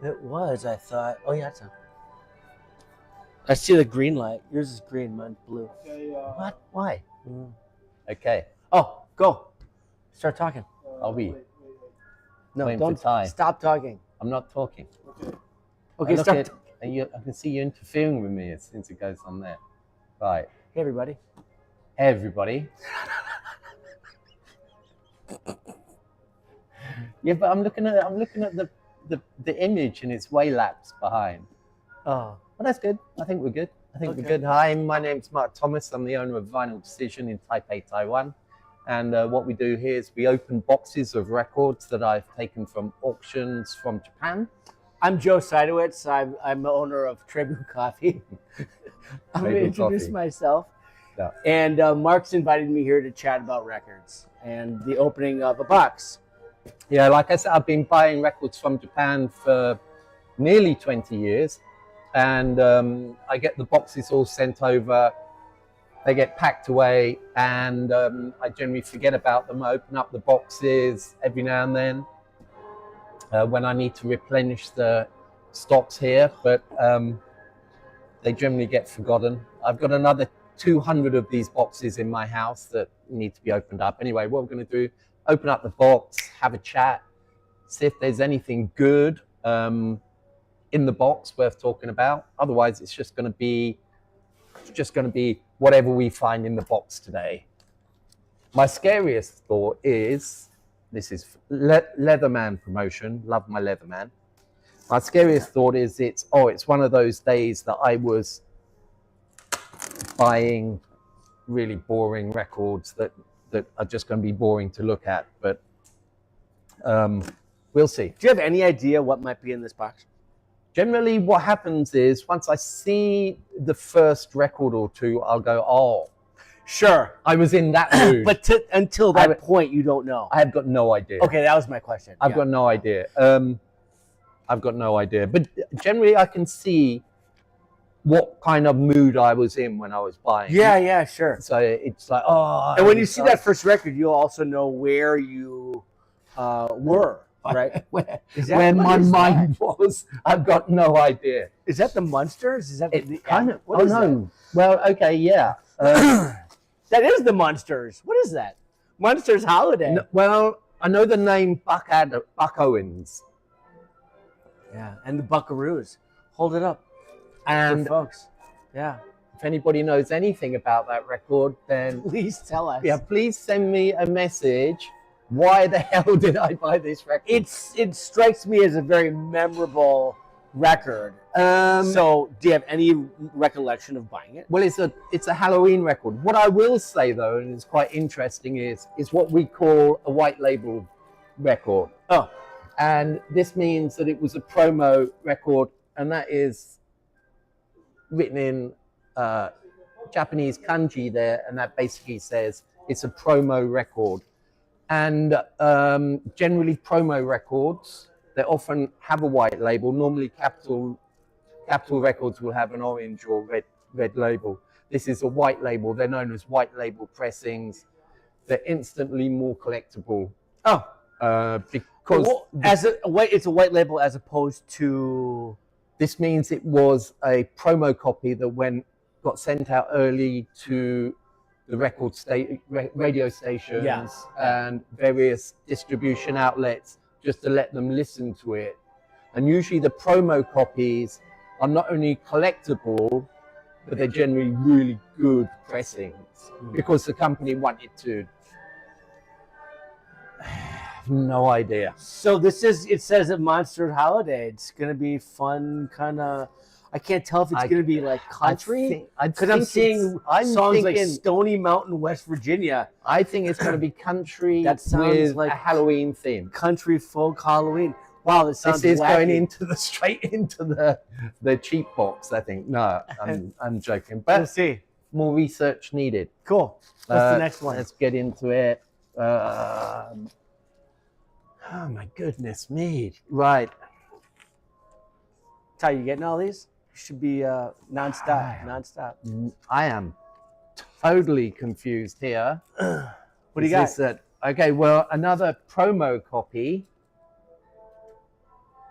It was. I thought. Oh yeah, it's on. I see the green light. Yours is green, mine's blue. Okay, What? Why? Mm. Okay. Oh, go. Start talking. Are we? wait. No, Waiting don't for time. stop talking. I'm not talking. Okay. Okay, Look start. at, I can see you interfering with me since it goes on there. Right. Hey, everybody. Hey, everybody. Yeah, but I'm looking at the image and it's way lapsed behind. Oh, But that's good. I think we're good. We're Okay. good. Hi, my name's Mark Thomas. I'm the owner of Vinyl Decision in Taipei, Taiwan. And what we do here is we open boxes of records that I've taken from auctions from Japan. I'm Joe Seidowitz. I'm the owner of Tribute Coffee. I'm going to Tribute introduce Coffee. myself. Yeah. And Mark's invited me here to chat about records and the opening of a box. Yeah, like I said, I've been buying records from Japan for nearly 20 years. And I get the boxes all sent over. They get packed away, and I generally forget about them. I open up the boxes every now and then when I need to replenish the stocks here, but they generally get forgotten. I've got another 200 of these boxes in my house that need to be opened up. Anyway, what we're going to do, open up the box, have a chat, see if there's anything good in the box worth talking about. Otherwise, it's just going to be whatever we find in the box today. My scariest thought is, this is Leatherman promotion, love my Leatherman. My scariest thought is it's one of those days that I was buying really boring records that are just going to be boring to look at, but we'll see. Do you have any idea what might be in this box? Generally, what happens is once I see the first record or two, I'll go, oh, Sure. I was in that mood. But until that point, you don't know. I have got no idea. Okay, that was my question. I've got no idea. I've got no idea. But generally, I can see what kind of mood I was in when I was buying. Yeah, sure. So it's like, oh. And when you see that first record, you'll also know where you were, right? where my mind was. I've got no idea. Is that the Munsters? Is that the kind of? What is no. Well, okay, yeah. That is the Munsters. What is that? Munsters Holiday. No, well, I know the name Buck Owens. Yeah, and the Buckaroos. Hold it up. And folks, yeah. If anybody knows anything about that record, then please tell us. Yeah, please send me a message. Why the hell did I buy this record? It strikes me as a very memorable record. So, do you have any recollection of buying it? Well, it's a Halloween record. What I will say though, and it's quite interesting, is what we call a white label record. Oh, and this means that it was a promo record, and that is written in Japanese kanji there, and that basically says it's a promo record. And generally promo records, they often have a white label. Normally Capitol Records will have an orange or red label. This is a white label. They're known as white label pressings. They're instantly more collectible. Oh, because it's a white label as opposed to. This means it was a promo copy that got sent out early to the radio stations and various distribution outlets just to let them listen to it. And usually the promo copies are not only collectible, but they're generally really good pressings because the company wanted to. No idea. So it says a Monster Holiday. It's going to be fun, kind of. I can't tell if it's going to be like country. Because I'm seeing songs like Stony Mountain, West Virginia. I think it's going to be country that sounds with like a Halloween theme. Country folk Halloween. Wow, this sounds This is wacky. going straight into the cheap box, I think. No, I'm joking. But we'll see. More research needed. Cool. What's the next one? Let's get into it. Oh my goodness me. Right. Ty, you getting all these? You should be nonstop. I am totally confused here. What do you got? Okay, well, another promo copy.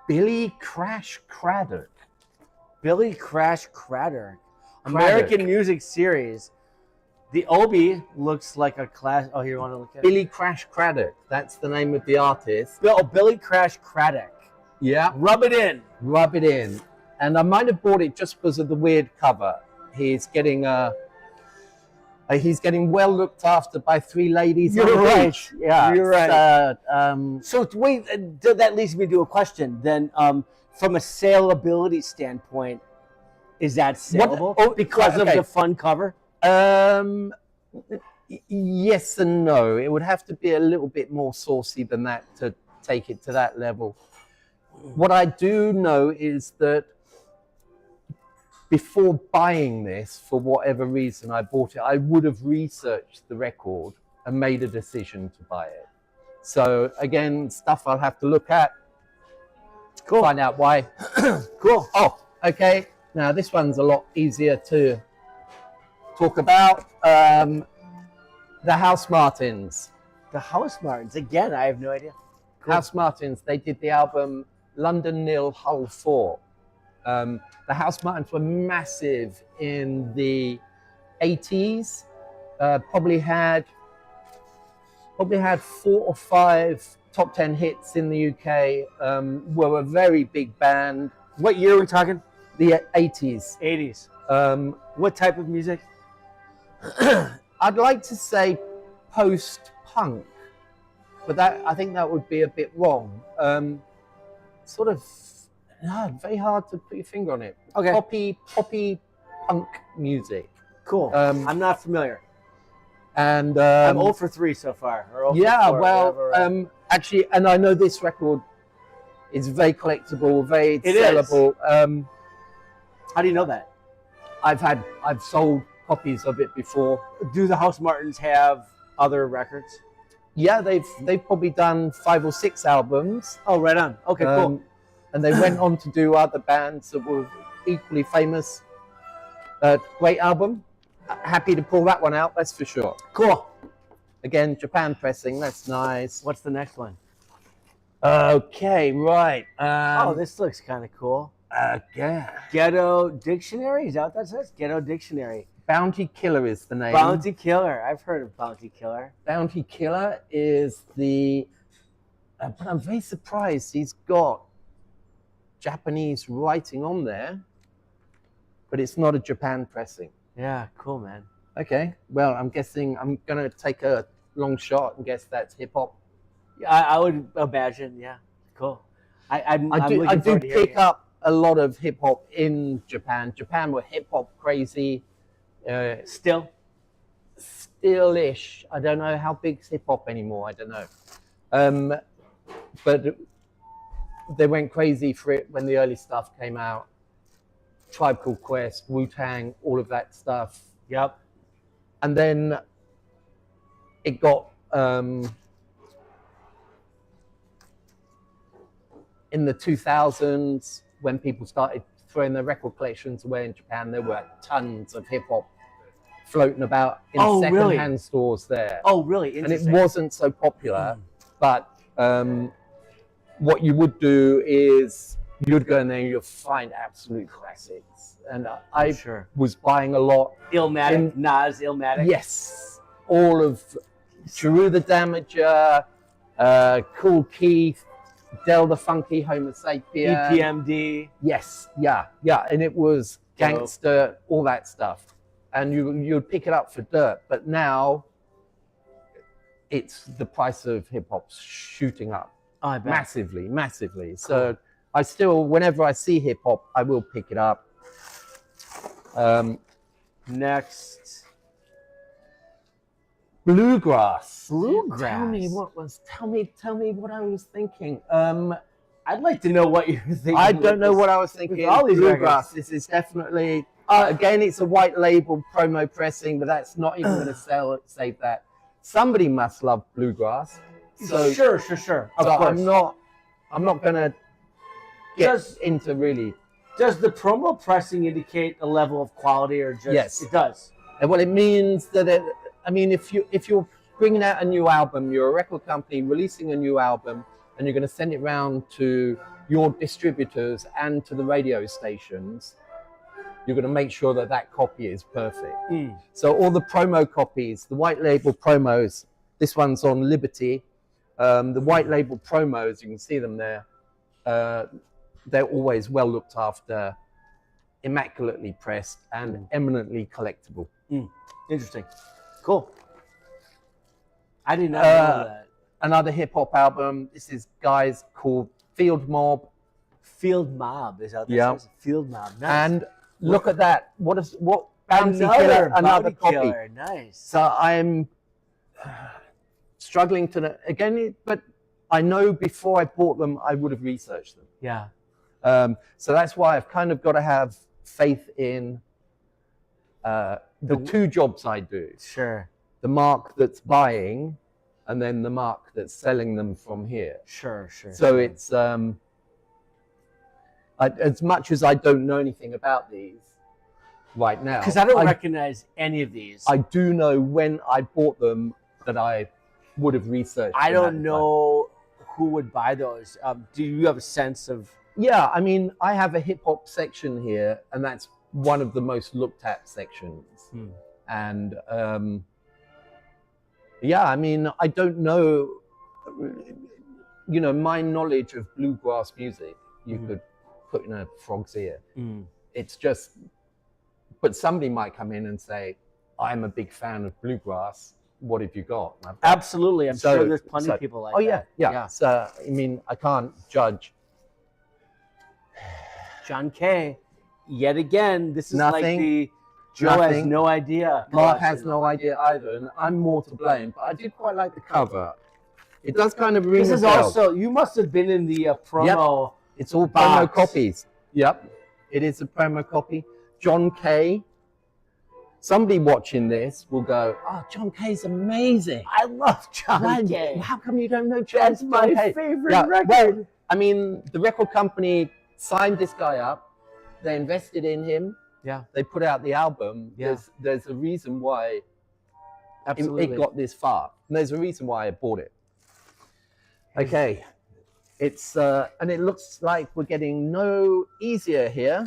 Billy Crash Craddock. Billy Crash Craddock. American music series. The Obi looks like a class. Oh, here you want to look at Billy Crash Craddock. That's the name of the artist. Billy Crash Craddock. Yeah. Rub it in. Rub it in. And I might have bought it just because of the weird cover. He's getting well looked after by three ladies. You're right. Beach. Yeah. You're right. So So wait, that leads me to a question. Then, from a saleability standpoint, is that saleable because of the fun cover? Yes and no. It would have to be a little bit more saucy than that to take it to that level. What I do know is that before buying this, for whatever reason I bought it, I would have researched the record and made a decision to buy it. So again, stuff I'll have to look at, Cool. find out why. Cool. Oh, okay. Now this one's a lot easier to talk about. The House Martins. The House Martins. Again, I have no idea. Cool. House Martins, they did the album London Nil Hull 4. The House Martins were massive in the 80s. Probably had 4 or 5 top 10 hits in the UK. Were a very big band. What year are we talking? The 80s. 80s. What type of music? I'd like to say post-punk, but I think that would be a bit wrong. Sort of, very hard to put your finger on it. Okay. Poppy punk music. Cool. I'm not familiar. And I'm 0 for 3 so far. Or 0 yeah, for 4, well, whatever. actually, and I know this record is very collectible, very sellable. How do you know that? I've sold copies of it before. Do the House Martins have other records? Yeah, they've probably done 5 or 6 albums. Oh, right on. Okay, cool. And they went on to do other bands that were equally famous. Great album. Happy to pull that one out, that's for sure. Cool. Again, Japan pressing, that's nice. What's the next one? Okay, right. Oh, this looks kind of cool. Yeah. Ghetto Dictionary? Is that what that says? Ghetto Dictionary. Bounty Killer is the name. Bounty Killer. I've heard of Bounty Killer. Bounty Killer is the... but I'm very surprised he's got Japanese writing on there, but it's not a Japan pressing. Yeah, cool, man. Okay, well, I'm guessing I'm going to take a long shot and guess that's hip-hop. Yeah, I would imagine, yeah. Cool. I do pick up a lot of hip-hop in Japan. Japan were hip-hop crazy. Still-ish. I don't know how big's hip-hop anymore. I don't know. But they went crazy for it when the early stuff came out. Tribe Called Quest, Wu-Tang, all of that stuff. Yep. And then it got in the 2000s when people started throwing their record collections away in Japan. There were tons of hip hop floating about in secondhand stores there. Oh, really? And it wasn't so popular, but what you would do is you'd go in there and you'll find absolute classics. And I was buying a lot. Illmatic, Nas, Illmatic. Yes. All of Chiru the Damager, Cool Keith, Del the Funky Homo Sapien. EPMD. Yes, yeah. And it was gangster, all that stuff. And you'd pick it up for dirt. But now it's the price of hip hop's shooting up. Oh, I bet. Massively. Cool. So I still, whenever I see hip hop, I will pick it up. Next. Bluegrass. Bluegrass. Tell me what I was thinking. I'd like to know what you're thinking. I don't know what I was thinking. All these Bluegrass. This is definitely again, it's a white label promo pressing, but that's not even going to save that. Somebody must love bluegrass. So sure. Of course. I'm not going to get into really. Does the promo pressing indicate a level of quality, or just? Yes, it does. And well, it means that if you're bringing out a new album, you're a record company releasing a new album, and you're going to send it round to your distributors and to the radio stations, you're going to make sure that that copy is perfect. So all the promo copies, the white label promos, this one's on Liberty. The white label promos, you can see them there. They're always well looked after, immaculately pressed, and eminently collectible. Interesting. Cool. I did not know that. Another hip hop album. This is guys called Field Mob. Field Mob is out there. Yeah. Field Mob. Nice. And look at that. What Bounty Killer, another copy. Killer. Nice. So I'm struggling to again, but I know before I bought them, I would have researched them. Yeah. So that's why I've kind of got to have faith in the two jobs I do. Sure. The mark that's buying, and then the mark that's selling them from here. Sure. So it's as much as I don't know anything about these right now, because I don't recognize any of these. I do know when I bought them that I would have researched. I don't know who would buy those. Do you have a sense of? Yeah, I mean, I have a hip hop section here, and that's one of the most looked at sections. And yeah, I mean, I don't know. You know, my knowledge of bluegrass music, you could put in a frog's ear. It's just, but somebody might come in and say, I'm a big fan of bluegrass. What have you got? Absolutely. I'm sure there's plenty of people like that. Yeah. So, I mean, I can't judge. John Kay, yet again, this is like the Joe has no idea. Mark has no idea either, and I'm more to blame. But I did quite like the cover. It does kind of ring This is a bell. also, you must have been in the promo. Yep. It's all promo copies. Yep. It is a promo copy. John Kay. Somebody watching this will go, oh, John Kay's amazing. I love John Kay. How come you don't know John Kay? That's my favorite record. Well, I mean, the record company signed this guy up. They invested in him. Yeah. They put out the album. Yeah. There's a reason why it got this far. And there's a reason why I bought it. Okay. It's and it looks like we're getting no easier here.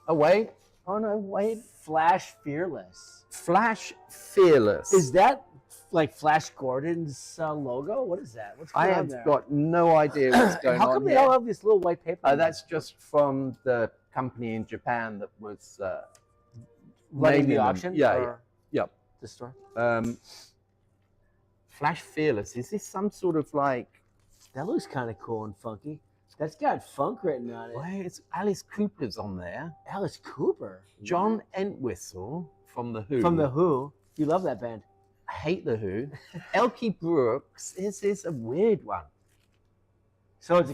Oh wait. Oh no, wait. Flash Fearless. Flash Fearless. Is that like Flash Gordon's logo? What is that? What's going on there? I have got no idea what's going on. How come they all have this little white paper? That's just from the company in Japan that was running the auction. Yeah. The store. Flash Fearless. Is this some sort of like? That looks kind of cool and funky. That's got funk written on it. Well, it's Alice Cooper's on there. Alice Cooper. John Entwistle from The Who. From The Who. You love that band. I hate The Who. Elkie Brooks. This is a weird one. So it's a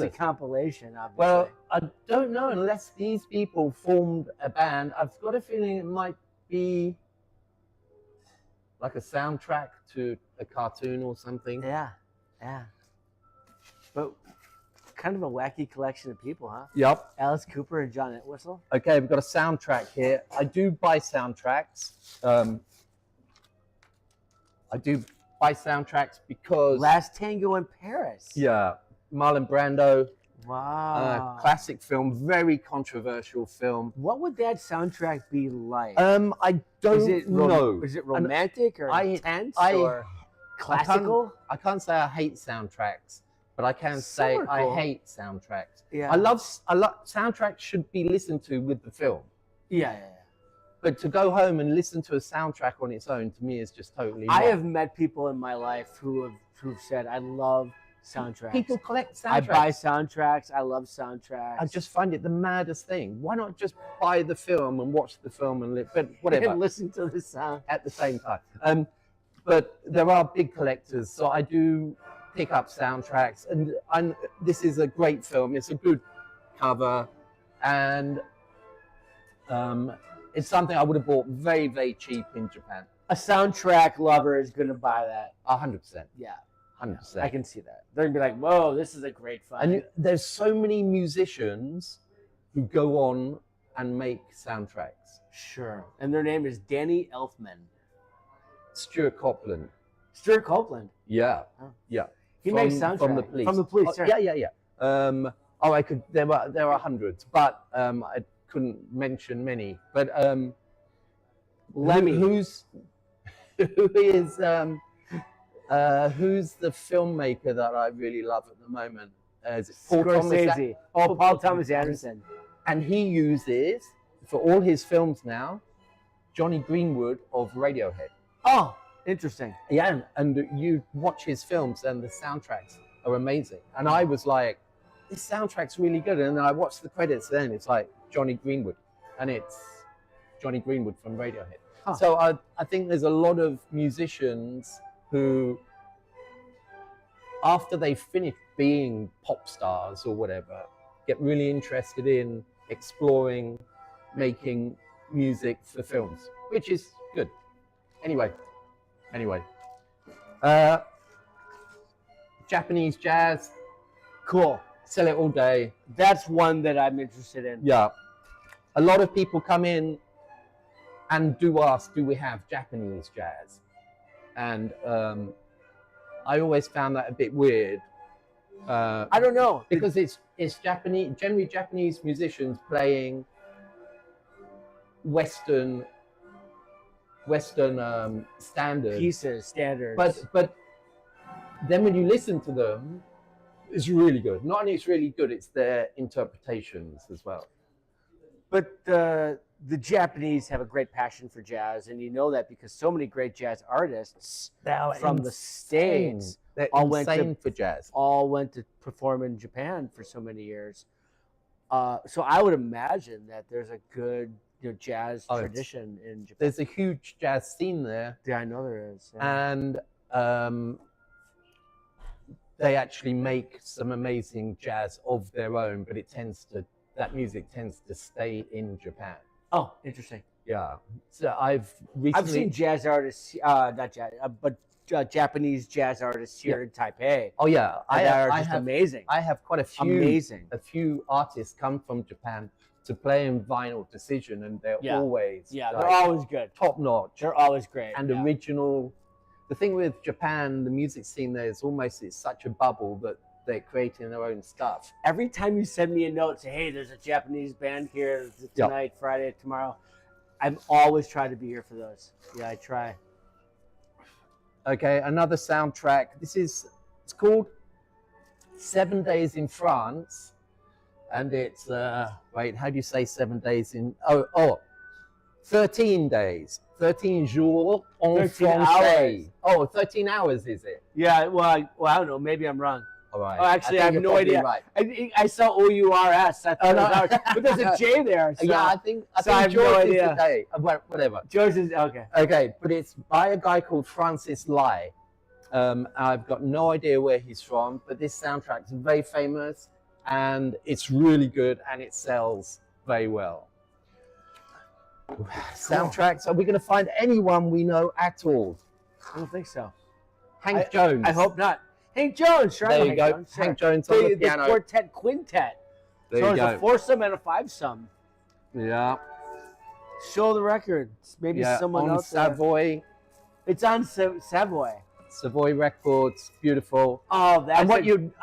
compilation, obviously. Well, I don't know unless these people formed a band. I've got a feeling it might be like a soundtrack to a cartoon or something. Yeah. But kind of a wacky collection of people, huh? Yep. Alice Cooper and John Entwistle. Okay, we've got a soundtrack here. I do buy soundtracks. I do buy soundtracks because Last Tango in Paris. Yeah, Marlon Brando. Wow. Classic film, very controversial film. What would that soundtrack be like? I don't know. Is it romantic or intense or classical? I can't say I hate soundtracks, but I can say I hate soundtracks. Yeah. I love soundtracks should be listened to with the film. Yeah. But to go home and listen to a soundtrack on its own, to me, is just totally wrong. I have met people in my life who've said, I love soundtracks. People collect soundtracks. I buy soundtracks. I love soundtracks. I just find it the maddest thing. Why not just buy the film and watch the film and but whatever. And listen to the sound at the same time. But there are big collectors, so I do pick up soundtracks. And this is a great film. It's a good cover, and it's something I would have bought very, very cheap in Japan. A soundtrack lover is going to buy that. 100%. Yeah. 100%. I can see that. They're going to be like, whoa, this is a great find. And there's so many musicians who go on and make soundtracks. Sure. And their name is Danny Elfman. Stuart Copeland. Stuart Copeland? Yeah. Oh. Yeah. He makes soundtracks. From the Police. From the Police, oh, Yeah. I could. There are hundreds, but I couldn't mention many. But Lemmy. who's who's the filmmaker that I really love at the moment? Is it Paul Scorsese. Paul Thomas Anderson. And he uses, for all his films now, Johnny Greenwood of Radiohead. Oh, interesting. Yeah, and you watch his films and the soundtracks are amazing. And I was like, this soundtrack's really good. And then I watched the credits, then it's like Johnny Greenwood, and it's Johnny Greenwood from Radiohead. Huh. So I think there's a lot of musicians who, after they finish being pop stars or whatever, get really interested in exploring making music for films, which is good. Anyway, Japanese jazz, cool. Sell it all day. That's one that I'm interested in. Yeah, a lot of people come in and do ask, do we have Japanese jazz? And I always found that a bit weird. I don't know, because it's Japanese, generally Japanese musicians playing Western standards, standards. But then when you listen to them, it's really good. Not only it's really good, it's their interpretations as well. But the Japanese have a great passion for jazz, and you know that because so many great jazz artists from the States all went to perform in Japan for so many years. So I would imagine that there's a good jazz tradition in Japan. There's a huge jazz scene there. Yeah, I know there is. Yeah. And they actually make some amazing jazz of their own, but that music tends to stay in Japan. Oh, interesting. Yeah. So I've seen jazz artists, not jazz, but Japanese jazz artists here in Taipei. Oh yeah, I have amazing. I have quite a few artists come from Japan to play in Vinyl Decision, and they're always they're always good, top notch. They're always great and original. The thing with Japan, the music scene there is it's such a bubble that they're creating their own stuff. Every time you send me a note, say, hey, there's a Japanese band here tonight, Friday, tomorrow, I'm always trying to be here for those. Yeah, I try. Okay, another soundtrack. It's called 7 Days in France. And it's, wait, how do you say 7 days in, 13 days. 13 jours en 13 français. hours. 13 hours is it? Yeah, well, I don't know. Maybe I'm wrong. All right. Oh, actually, I have no idea. Right. I saw OURS. I thought it was hours, but there's a J there. So, yeah, I think I have George no idea. Is the day. Whatever. George is, okay. Okay, but it's by a guy called Francis Lai. I've got no idea where he's from, but this soundtrack is very famous, and it's really good, and it sells very well. Soundtracks, are we going to find anyone we know at all? I don't think so. Hank Jones. I hope not. Hank Jones, sure. There you go. Jones, sure. Hank Jones on the piano. The quartet quintet. There so you it's go. a foursome and a fivesome. Yeah. Show the record. Maybe someone on else. Savoy. It's on Savoy. Savoy Records, beautiful. Oh, that's great. If you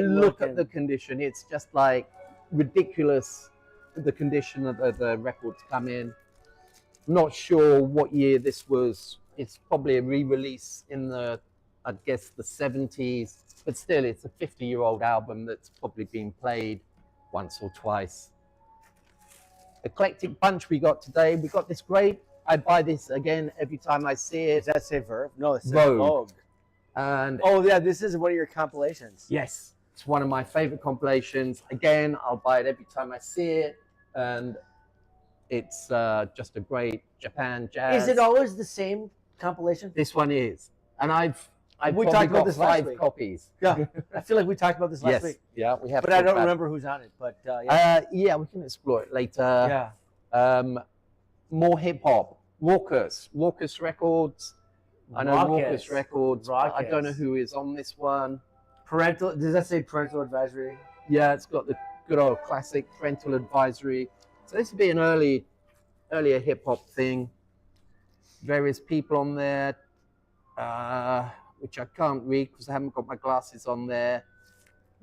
look looking. at the condition, it's just like ridiculous. The condition that the records come in. I'm not sure what year this was. It's probably a re-release in the 70s, but still it's a 50-year-old album that's probably been played once or twice. Eclectic bunch we got today. We got this great, I buy this again every time I see it. Does that say Verve? No, it says Vogue. Vogue. And this is one of your compilations. Yes, it's one of my favorite compilations. Again, I'll buy it every time I see it, and it's just a great Japan jazz. Is it always the same compilation? This one is, and we talked about this last 5 week. copies. Yeah, I feel like we talked about this last week. Yeah, we have. But I don't remember who's on it. But yeah, we can explore it later. Yeah. More hip hop. Raucous Records. I know Raucous Records. I don't know who is on this one. Parental. Does that say parental advisory? Yeah, it's got the good old classic parental advisory. So this would be an earlier hip hop thing. Various people on there, which I can't read because I haven't got my glasses on there.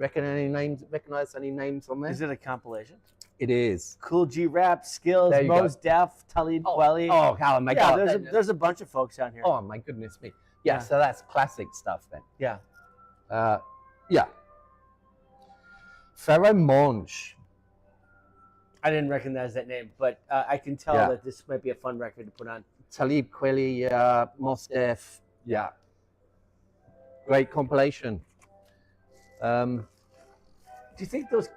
Recognize any names on there? Is it a compilation? It is. Cool G Rap, Skills, Mos Def, Talib Kweli. Oh my God. There's a bunch of folks down here. Oh my goodness me. Yeah, so that's classic stuff then. Yeah. Yeah. Pharaoh Monch. I didn't recognize that name, but I can tell that this might be a fun record to put on. Talib Kweli, Mos Def. Yeah. Great compilation. Do you think those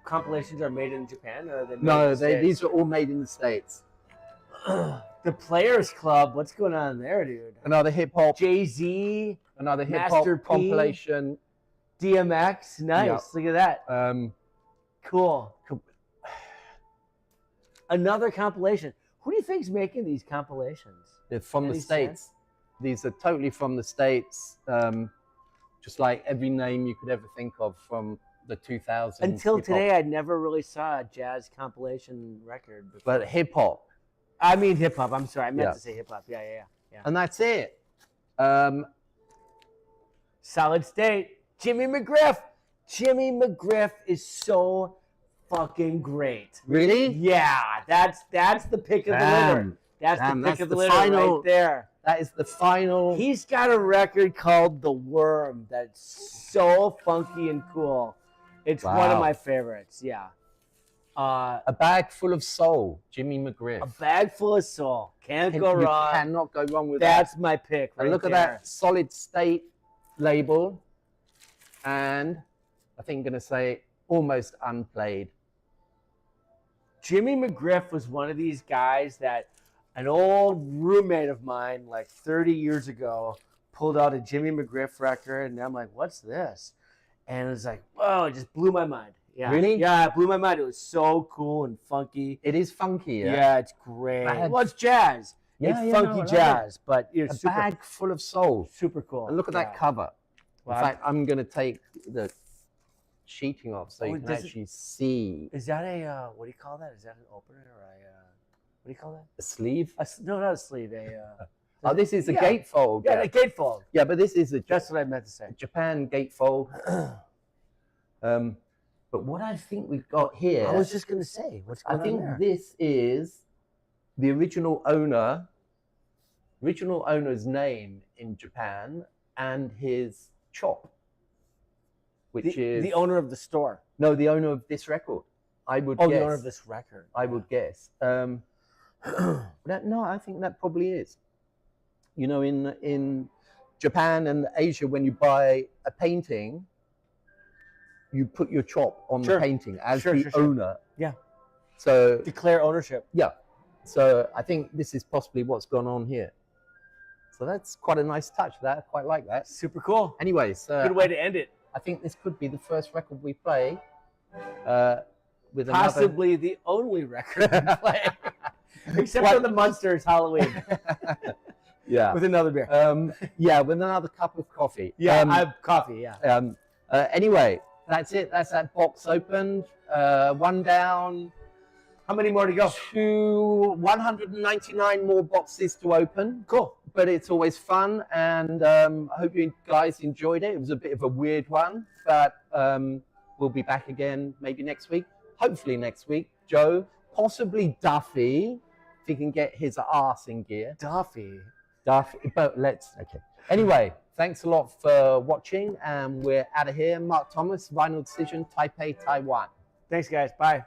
compilations are made in Japan, or are they made No, in the States? these are all made in the States. The Players Club, what's going on there, dude? Another hip hop. Jay-Z, Another hip Master hop P, compilation. DMX, nice. Yep. Look at that. Cool. Another compilation. Who do you think's making these compilations? They're from the States. These are totally from the States. Just like every name you could ever think of from the 2000s. Until today, I never really saw a jazz compilation record before. But hip hop. I mean hip hop. I'm sorry, I meant to say hip hop. Yeah. And that's it. Solid State. Jimmy McGriff. Jimmy McGriff is so fucking great. Really? Yeah, that's the pick of the litter. That's the pick of the litter right there. That is the final. He's got a record called The Worm that's so funky and cool. It's one of my favorites. Yeah. A Bag Full of Soul, Jimmy McGriff. A Bag Full of Soul. Can't go wrong. You cannot go wrong with that. That's my pick right and look there. at that Solid State label. And I think I'm going to say almost unplayed. Jimmy McGriff was one of these guys that an old roommate of mine, like 30 years ago, pulled out a Jimmy McGriff record, and I'm like, what's this? And it was like, whoa, it just blew my mind. Yeah. Really? Yeah, it blew my mind. It was so cool and funky. It is funky, yeah? Yeah, it's great. Well, it's jazz. Yeah, it's funky jazz, but it's a bag full of soul. Super cool. And look at that cover. Well, in fact, I'm going to take the sheeting off so you can actually see. Is that a, what do you call that? Is that an opener or what do you call that? A sleeve? No, not a sleeve. Oh, this is a gatefold. Yeah, a gatefold. Yeah, but this is that's what I meant to say. Japan gatefold. But what I think we've got here. I was just going to say, what's going on there? I think this is the original owner's name in Japan and his shop, which is the owner of the store. No, the owner of this record. I would guess. The owner of this record. I would guess. No, I think that probably is. You know, in Japan and Asia, when you buy a painting, you put your chop on the painting as the owner. Yeah. So declare ownership. Yeah. So I think this is possibly what's gone on here. So that's quite a nice touch. I quite like that. Super cool. Anyways, good way to end it. I think this could be the first record we play. With possibly the only record we play, except for the Munsters Halloween. Yeah. With another beer. Yeah, with another cup of coffee. Yeah, I have coffee. Yeah. Anyway, that's it. That's that box opened. One down. How many more to go? 199 more boxes to open. Cool. But it's always fun, and I hope you guys enjoyed it. It was a bit of a weird one, but we'll be back again maybe next week. Hopefully next week. Joe, possibly Duffy, if he can get his ass in gear. Duffy, but okay. Anyway, thanks a lot for watching, and we're out of here. Mark Thomas, Vinyl Decision, Taipei, Taiwan. Thanks, guys. Bye.